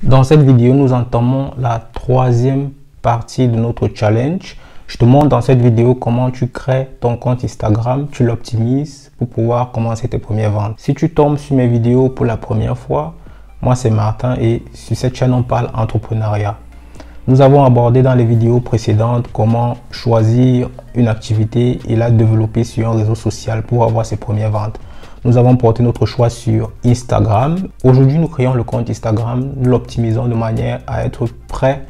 Dans cette vidéo, nous entamons la troisième partie de notre challenge. Je te montre dans cette vidéo comment tu crées ton compte Instagram, tu l'optimises pour pouvoir commencer tes premières ventes. Si tu tombes sur mes vidéos pour la première fois, moi c'est Martin et sur cette chaîne on parle entrepreneuriat. Nous avons abordé dans les vidéos précédentes comment choisir une activité et la développer sur un réseau social pour avoir ses premières ventes. Nous avons porté notre choix sur Instagram. Aujourd'hui, nous créons le compte Instagram, nous l'optimisons de manière à être prêt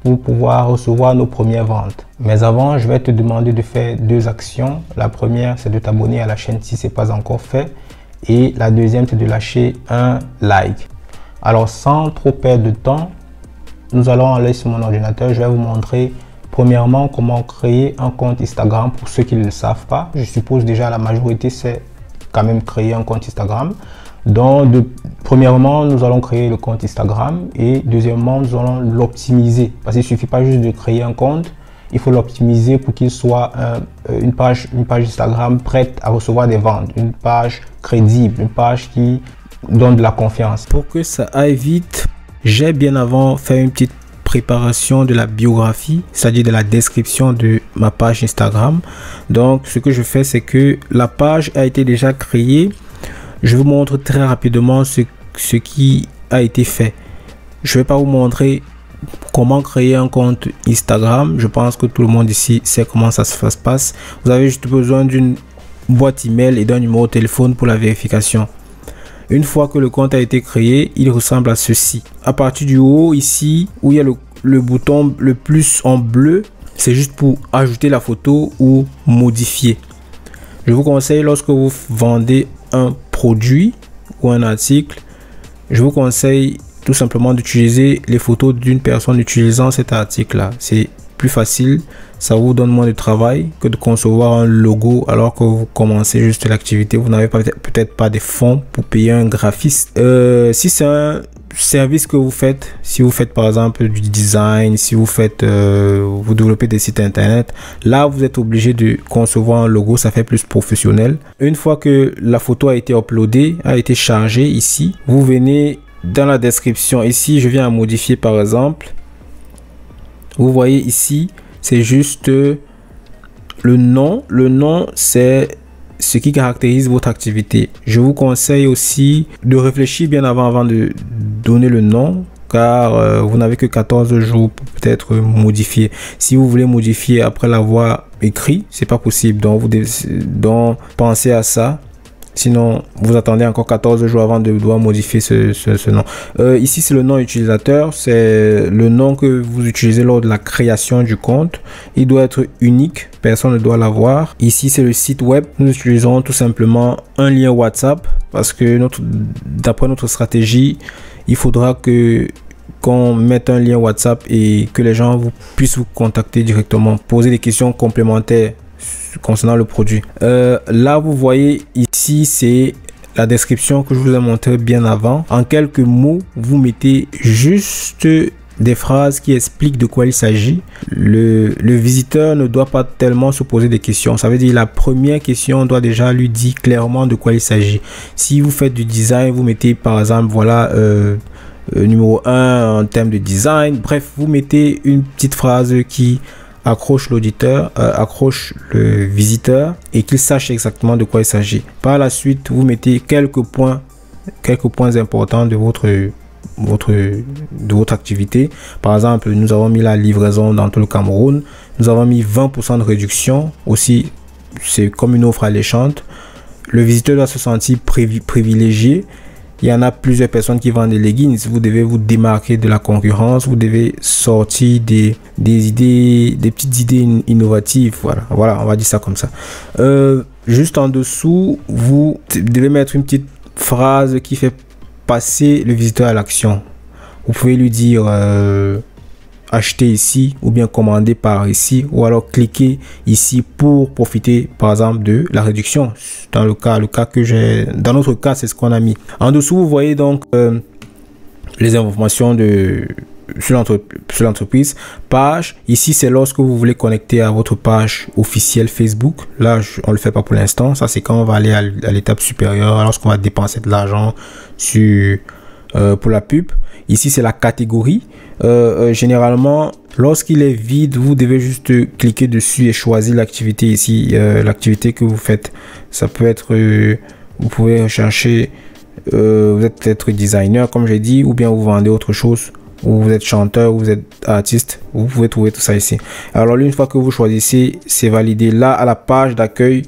pour pouvoir recevoir nos premières ventes. Mais avant, je vais te demander de faire deux actions. La première, c'est de t'abonner à la chaîne si ce n'est pas encore fait. Et la deuxième, c'est de lâcher un like. Alors, sans trop perdre de temps, nous allons aller sur mon ordinateur. Je vais vous montrer premièrement comment créer un compte Instagram pour ceux qui ne le savent pas. Je suppose déjà la majorité, c'est quand même créer un compte Instagram. Donc, premièrement, nous allons créer le compte Instagram et deuxièmement, nous allons l'optimiser parce qu'il ne suffit pas juste de créer un compte, il faut l'optimiser pour qu'il soit une page Instagram prête à recevoir des ventes, une page crédible, une page qui donne de la confiance. Pour que ça aille vite, j'ai bien avant fait une petite préparation de la biographie, c'est-à-dire de la description de ma page Instagram. Donc ce que je fais, c'est que la page a été déjà créée. Je vous montre très rapidement ce qui a été fait. Je vais pas vous montrer comment créer un compte Instagram. Je pense que tout le monde ici sait comment ça se passe. Vous avez juste besoin d'une boîte email et d'un numéro de téléphone pour la vérification. Une fois que le compte a été créé, il ressemble à ceci. À partir du haut, ici, où il y a le bouton le plus en bleu, c'est juste pour ajouter la photo ou modifier. Je vous conseille, lorsque vous vendez un produit ou un article, je vous conseille tout simplement d'utiliser les photos d'une personne utilisant cet article-là. C'est plus facile, ça vous donne moins de travail que de concevoir un logo alors que vous commencez juste l'activité. Vous n'avez peut-être pas des fonds pour payer un graphiste. Si c'est un service que vous faites, si vous faites par exemple du design, si vous faites vous développez des sites internet, là vous êtes obligé de concevoir un logo, ça fait plus professionnel. Une fois que la photo a été uploadée, a été chargée ici, vous venez dans la description. Ici je viens à modifier par exemple. Vous voyez ici, c'est juste le nom. Le nom, c'est ce qui caractérise votre activité. Je vous conseille aussi de réfléchir bien avant de donner le nom, car vous n'avez que 14 jours pour peut-être modifier. Si vous voulez modifier après l'avoir écrit, c'est pas possible. Donc pensez à ça. Sinon, vous attendez encore 14 jours avant de devoir modifier ce nom. Ici, c'est le nom utilisateur. C'est le nom que vous utilisez lors de la création du compte. Il doit être unique. Personne ne doit l'avoir. Ici, c'est le site web. Nous utilisons tout simplement un lien WhatsApp parce que d'après notre stratégie, il faudra qu'on mette un lien WhatsApp et que les gens puissent vous contacter directement, poser des questions complémentaires concernant le produit. Là vous voyez ici, c'est la description que je vous ai montré bien avant. En quelques mots, vous mettez juste des phrases qui expliquent de quoi il s'agit. Le visiteur ne doit pas tellement se poser des questions. Ça veut dire la première question, on doit déjà lui dire clairement de quoi il s'agit. Si vous faites du design, vous mettez par exemple voilà numéro 1 en termes de design. Bref, vous mettez une petite phrase qui accroche l'auditeur, accroche le visiteur et qu'il sache exactement de quoi il s'agit. Par la suite, vous mettez quelques points importants de votre activité. Par exemple, nous avons mis la livraison dans tout le Cameroun. Nous avons mis 20% de réduction. Aussi, c'est comme une offre alléchante. Le visiteur doit se sentir privilégié. Il y en a plusieurs personnes qui vendent des leggings. Vous devez vous démarquer de la concurrence. Vous devez sortir des idées, des petites idées innovatives. Voilà, on va dire ça comme ça. Juste en dessous, vous devez mettre une petite phrase qui fait passer le visiteur à l'action. Vous pouvez lui dire acheter ici ou bien commander par ici ou alors cliquer ici pour profiter par exemple de la réduction. Dans notre cas c'est ce qu'on a mis en dessous. Vous voyez donc les informations sur l'entreprise. Page, ici c'est lorsque vous voulez connecter à votre page officielle Facebook. Là on le fait pas pour l'instant, ça c'est quand on va aller à l'étape supérieure, lorsqu'on va dépenser de l'argent sur pour la pub. Ici, c'est la catégorie. Généralement, lorsqu'il est vide, vous devez juste cliquer dessus et choisir l'activité ici, l'activité que vous faites. Ça peut être, vous pouvez rechercher, vous êtes peut-être designer, comme j'ai dit, ou bien vous vendez autre chose, ou vous êtes chanteur, ou vous êtes artiste. Vous pouvez trouver tout ça ici. Alors, une fois que vous choisissez, c'est validé. Là, à la page d'accueil,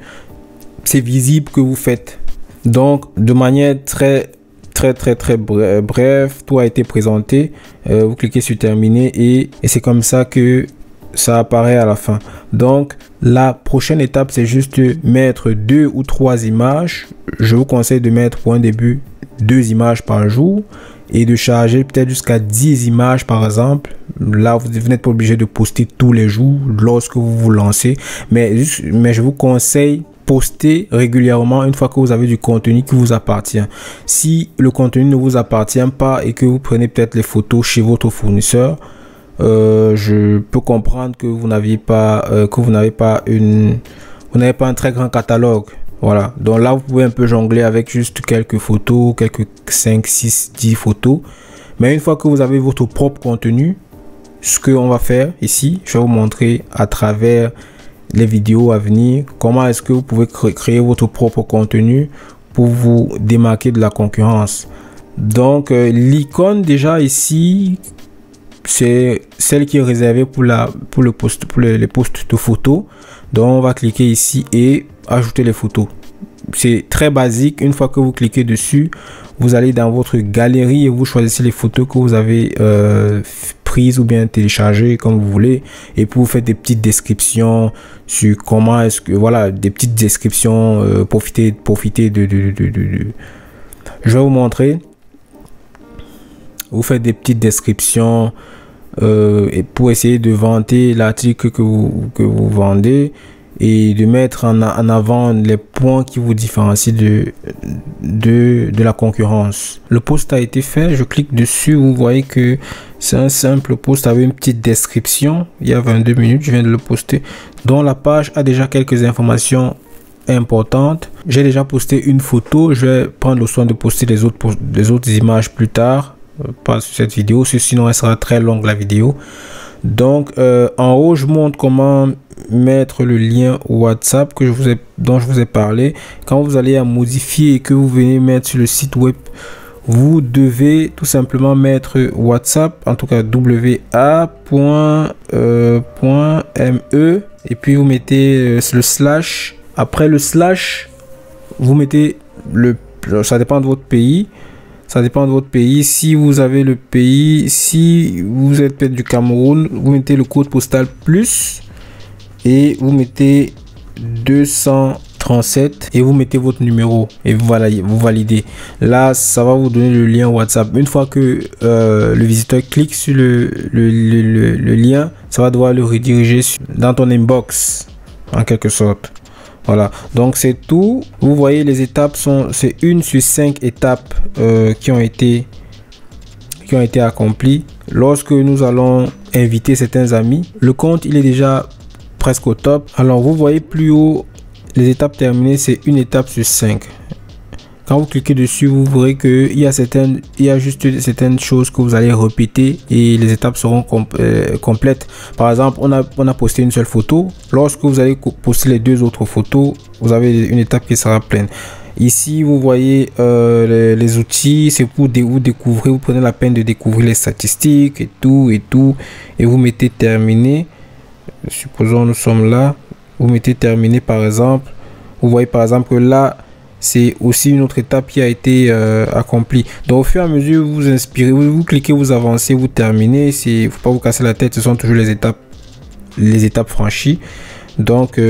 c'est visible que vous faites. Donc, de manière très bref, tout a été présenté. Vous cliquez sur terminer et c'est comme ça que ça apparaît à la fin. Donc la prochaine étape, c'est juste mettre 2 ou 3 images. Je vous conseille de mettre pour un début 2 images par jour et de charger peut-être jusqu'à 10 images par exemple. Là, vous n'êtes pas obligé de poster tous les jours lorsque vous vous lancez, mais je vous conseille poster régulièrement une fois que vous avez du contenu qui vous appartient. Si le contenu ne vous appartient pas et que vous prenez peut-être les photos chez votre fournisseur, je peux comprendre que vous n'avez pas un très grand catalogue. Voilà, donc là vous pouvez un peu jongler avec juste quelques photos, quelques 5, 6, 10 photos. Mais une fois que vous avez votre propre contenu, ce qu'on va faire ici, je vais vous montrer à travers les vidéos à venir comment est-ce que vous pouvez créer votre propre contenu pour vous démarquer de la concurrence. Donc l'icône déjà ici, c'est celle qui est réservée pour les posts de photos. Donc on va cliquer ici et ajouter les photos. C'est très basique. Une fois que vous cliquez dessus, vous allez dans votre galerie et vous choisissez les photos que vous avez prises ou bien téléchargées comme vous voulez, et puis vous faites des petites descriptions sur comment est-ce que, voilà, des petites descriptions, profitez de je vais vous montrer. Vous faites des petites descriptions et pour essayer de vanter l'article que vous vendez et de mettre en avant les points qui vous différencient de la concurrence. Le post a été fait, je clique dessus, vous voyez que c'est un simple post avec une petite description. Il y a 22 minutes, je viens de le poster, dont la page a déjà quelques informations importantes. J'ai déjà posté une photo, je vais prendre le soin de poster les autres images plus tard, pas sur cette vidéo, sinon elle sera très longue la vidéo. Donc en haut, je montre comment mettre le lien WhatsApp dont je vous ai parlé. Quand vous allez à modifier et que vous venez mettre sur le site web, vous devez tout simplement mettre WhatsApp, en tout cas wa.me, et puis vous mettez le slash. Après le slash, vous mettez ça dépend de votre pays. Ça dépend de votre pays. Si vous avez le pays, si vous êtes peut-être du Cameroun, vous mettez le code postal plus et vous mettez 237 et vous mettez votre numéro et voilà, vous validez. Là, ça va vous donner le lien WhatsApp. Une fois que le visiteur clique sur le lien, ça va devoir le rediriger dans ton inbox en quelque sorte. Voilà, donc c'est tout. Vous voyez, les étapes c'est 1 sur 5 étapes qui ont été accomplies. Lorsque nous allons inviter certains amis, le compte il est déjà presque au top. Alors vous voyez plus haut, les étapes terminées, c'est une étape sur 5. Quand vous cliquez dessus, vous verrez que il y a juste certaines choses que vous allez répéter et les étapes seront complètes. Par exemple, on a posté une seule photo. Lorsque vous allez poster les 2 autres photos, vous avez une étape qui sera pleine. Ici, vous voyez les outils, c'est pour vous découvrir. Vous prenez la peine de découvrir les statistiques et tout, et vous mettez terminé. Supposons nous sommes là. Vous mettez terminé par exemple. Vous voyez par exemple que là, c'est aussi une autre étape qui a été accomplie. Donc au fur et à mesure, vous vous inspirez, vous cliquez, vous avancez, vous terminez. Il ne faut pas vous casser la tête, ce sont toujours les étapes franchies. Donc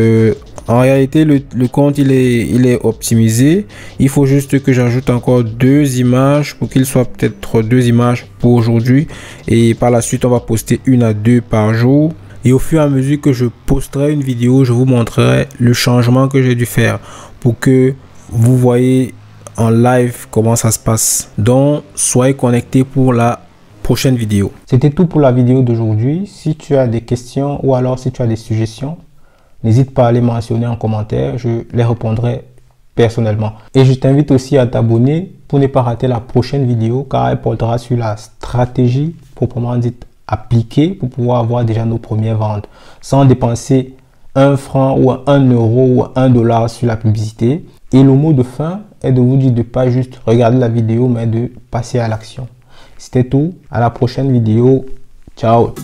en réalité, le compte il est optimisé. Il faut juste que j'ajoute encore 2 images pour qu'il soit peut-être 2 images pour aujourd'hui. Et par la suite, on va poster 1 à 2 par jour. Et au fur et à mesure que je posterai une vidéo, je vous montrerai le changement que j'ai dû faire pour que vous voyez en live comment ça se passe. Donc soyez connectés pour la prochaine vidéo. C'était tout pour la vidéo d'aujourd'hui. Si tu as des questions ou alors si tu as des suggestions, n'hésite pas à les mentionner en commentaire. Je les répondrai personnellement. Et je t'invite aussi à t'abonner pour ne pas rater la prochaine vidéo car elle portera sur la stratégie proprement dite appliquée pour pouvoir avoir déjà nos premières ventes sans dépenser 1 franc ou 1 euro ou 1 dollar sur la publicité. Et le mot de fin est de vous dire de ne pas juste regarder la vidéo mais de passer à l'action. C'était tout. À la prochaine vidéo. Ciao.